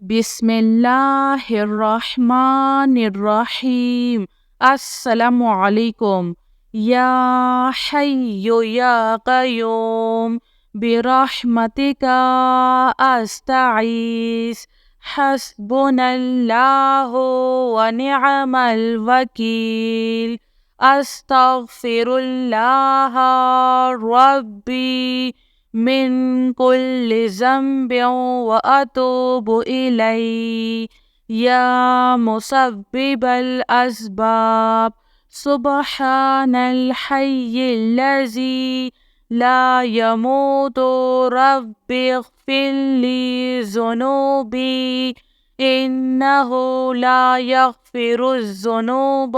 بسم اللہ الرحمن الرحیم۔ السلام علیکم۔ یا حی یا قیوم برحمتک استغیث حسبنا اللہ ونعم الوکیل۔ استغفر اللہ ربی من کل ذنب واتوب الیہ یا مسبب الاسباب سبحان الحی الذی لا يموت رب اغفر لی ذنوبی انہ لا یغفر الذنوب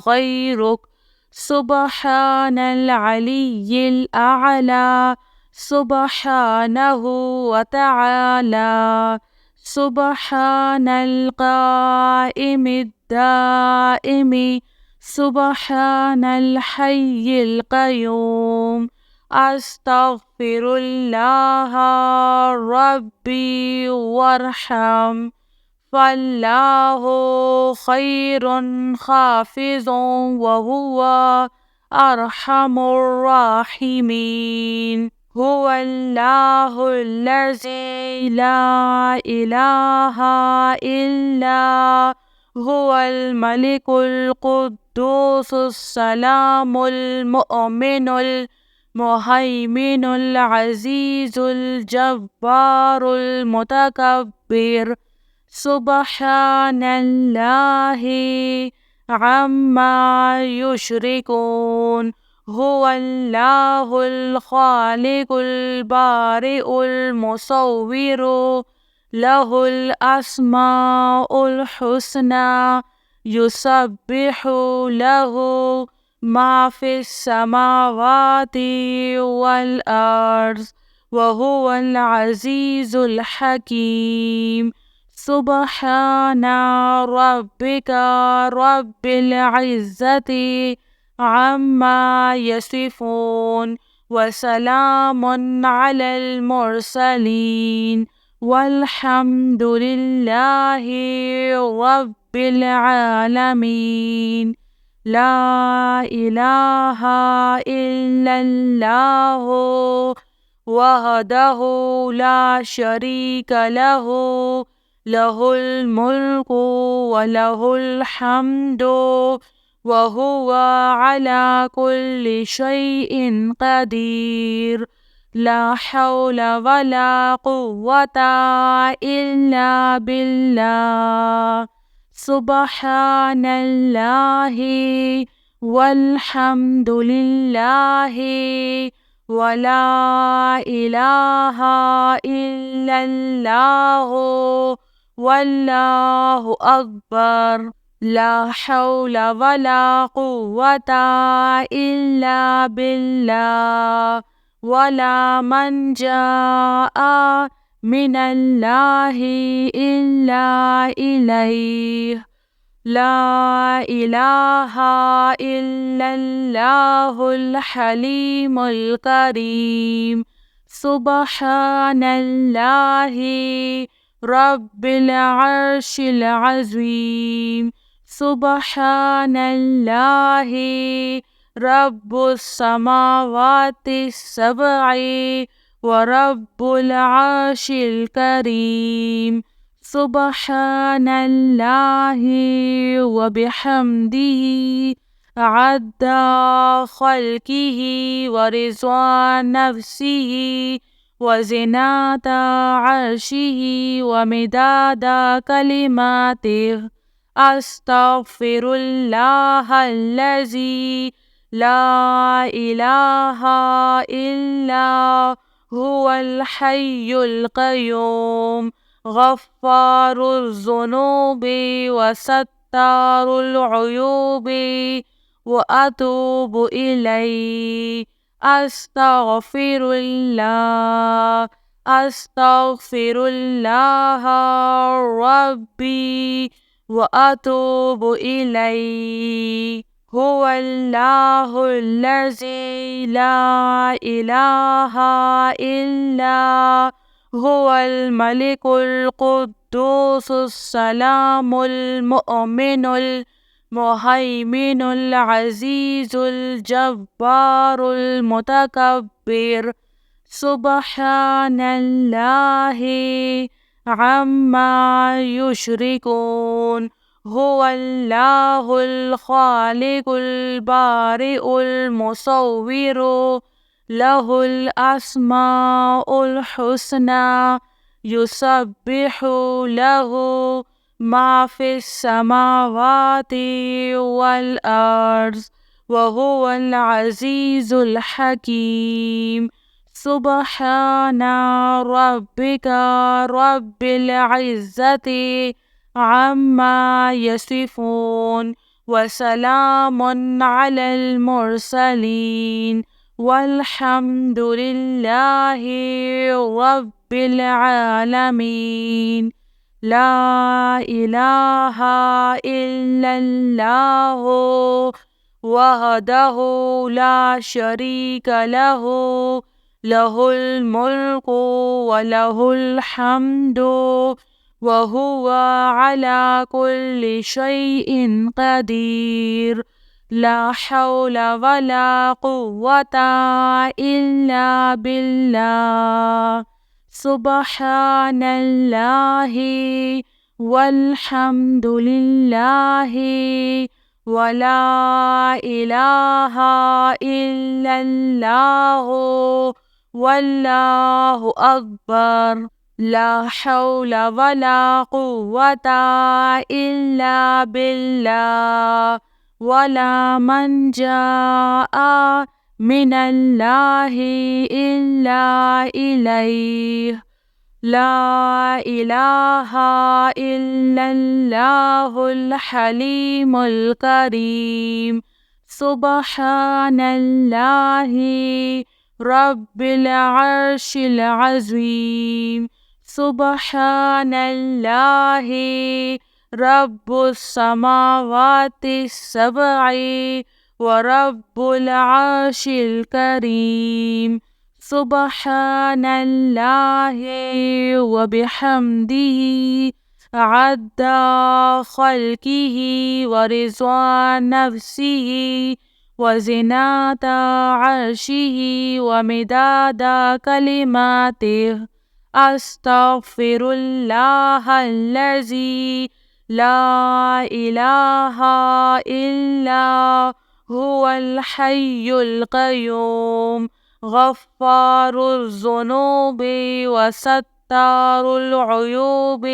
غیرک سبحان العلی الاعلی سبحانہ وتعالی سبحان القائم الدائم سبحان الحی القیوم استغفر اللہ ربی وارحم فاللہ خیر حافظ وہو ارحم الراحمین۔ هو اللہ الذی لا الہ الا هو الملک القدوس السلام المؤمن المہیمن العزیز الجبار المتکبر سبحان اللہ عما یشرکون۔ هو اللہ الخالق البارئ المصور لہ الاسماء الحسنى یسبح لہ ما فی السماوات والارض وہو العزیز الحکیم۔ سبحان ربک رب العزة عما یصفون وسلام علی المرسلین والحمد للہ رب العالمین۔ لا الہ الا اللہ وحدہ لا شریک لہ لہ الملک ولہ الحمد وہو علی کل شیء قدیر۔ لا حول ولا قوة الا باللہ سبحان اللہ والحمد للہ ولا الہ الا اللہ واللہ اکبر۔ لا حول ولا قوة الا باللہ ولا منجا من اللہ الا الیہ۔ لا الہ الا اللہ الحلیم الکریم سبحان اللہ رب العرش العظیم۔ سبحان اللہ رب السماوات السبع ورب العرش الکریم۔ سبحان اللہ وبحمدہ عدد خلقہ ورضا نفسہ وزنة عرشہ ومداد کلماتہ۔ استغفر اللہ الذی لا الہ الا هو الحی القیوم غفار الذنوب وستار العیوب واتوب الیہ۔ استغفر اللہ ربی واتوب الیہ۔ هو اللہ الذی لا الہ الا هو الملك القدوس السلام المؤمن المهيمن العزيز الجبار المتكبر سبحان الله عما يشركون هو الله الخالق البارئ المصور له الأسماء الحسنى يسبح له ما في السماوات والأرض وهو العزيز الحكيم سبحان ربك رب العزة عما يصفون وسلام على المرسلين والحمد لله رب العالمين لا إله إلا الله وحده لا شريك له له الملك وله الحمد وهو على كل شيء قدير لا حول ولا قوة إلا بالله سبحان الله والحمد لله ولا إله إلا الله والله أكبر لا حول ولا قوة إلا بالله ولا منجا من الله إلا إليه لا إله إلا الله الحليم الكريم سبحان الله رب العرش العظيم سبحان الله رب السماوات السبع ورب العرش الكريم سبحان الله وبحمده عد خلقه ورضا نفسه وزنة عرشه ومداد كلماته أستغفر الله الذي لا إله إلا هو الحي القيوم غفار الذنوب وستار العيوب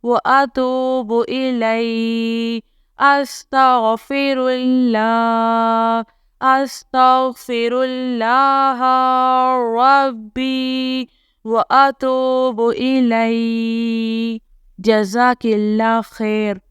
وأتوب إليه أستغفر الله أستغفر الله ربي وأتوب إليه جزاك الله خير.